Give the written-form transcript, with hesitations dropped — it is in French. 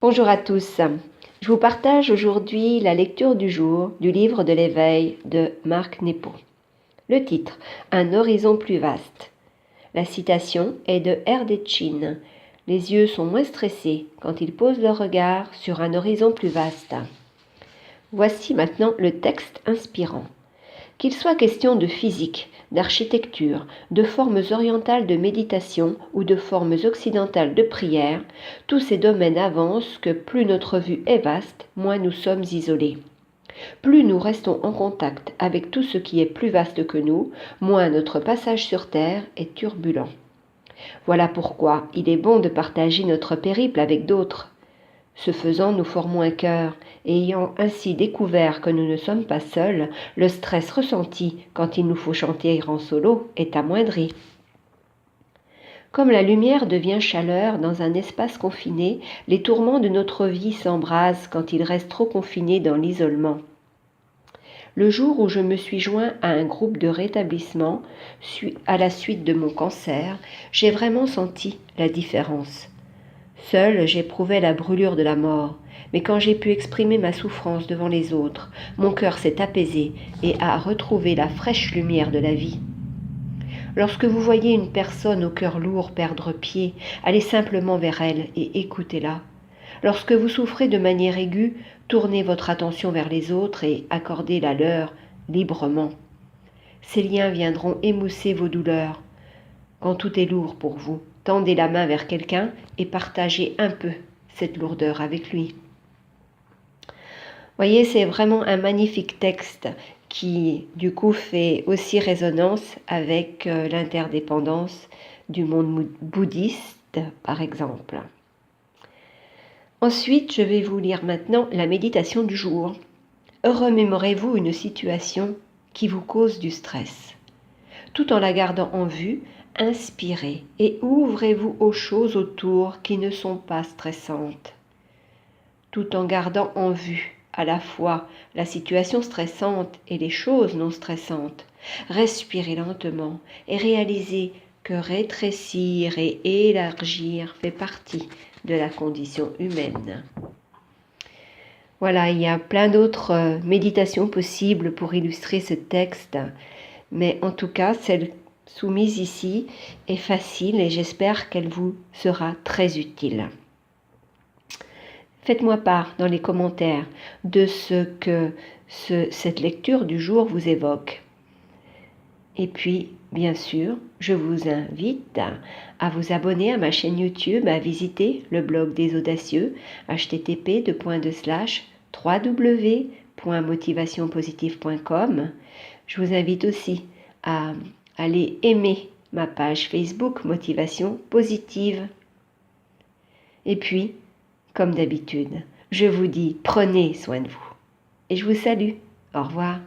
Bonjour à tous. Je vous partage aujourd'hui la lecture du jour du livre de l'éveil de Marc Nepo. Le titre, Un horizon plus vaste. La citation est de Erdéchine. Les yeux sont moins stressés quand ils posent leur regard sur un horizon plus vaste. Voici maintenant le texte inspirant. Qu'il soit question de physique, d'architecture, de formes orientales de méditation ou de formes occidentales de prière, tous ces domaines avancent que plus notre vue est vaste, moins nous sommes isolés. Plus nous restons en contact avec tout ce qui est plus vaste que nous, moins notre passage sur Terre est turbulent. Voilà pourquoi il est bon de partager notre périple avec d'autres. Ce faisant, nous formons un cœur, et ayant ainsi découvert que nous ne sommes pas seuls, le stress ressenti quand il nous faut chanter en solo est amoindri. Comme la lumière devient chaleur dans un espace confiné, les tourments de notre vie s'embrasent quand il reste trop confiné dans l'isolement. Le jour où je me suis joint à un groupe de rétablissement à la suite de mon cancer, j'ai vraiment senti la différence. Seul, j'éprouvais la brûlure de la mort, mais quand j'ai pu exprimer ma souffrance devant les autres, mon cœur s'est apaisé et a retrouvé la fraîche lumière de la vie. Lorsque vous voyez une personne au cœur lourd perdre pied, allez simplement vers elle et écoutez-la. Lorsque vous souffrez de manière aiguë, tournez votre attention vers les autres et accordez la leur librement. Ces liens viendront émousser vos douleurs. Quand tout est lourd pour vous, tendez la main vers quelqu'un et partagez un peu cette lourdeur avec lui. Voyez, c'est vraiment un magnifique texte qui, du coup, fait aussi résonance avec l'interdépendance du monde bouddhiste, par exemple. Ensuite, je vais vous lire maintenant la méditation du jour. Remémorez-vous une situation qui vous cause du stress. Tout en la gardant en vue, inspirez et ouvrez-vous aux choses autour qui ne sont pas stressantes. Tout en gardant en vue à la fois la situation stressante et les choses non stressantes, respirez lentement et réalisez que rétrécir et élargir fait partie de la condition humaine. Voilà, il y a plein d'autres méditations possibles pour illustrer ce texte, mais en tout cas, celle soumise ici est facile et j'espère qu'elle vous sera très utile. Faites-moi part dans les commentaires de ce que cette lecture du jour vous évoque. Et puis, bien sûr, je vous invite à vous abonner à ma chaîne YouTube, à visiter le blog des audacieux, http://www.motivationpositive.com. Je vous invite aussi à aller aimer ma page Facebook Motivation Positive. Et puis, comme d'habitude, je vous dis prenez soin de vous. Et je vous salue. Au revoir.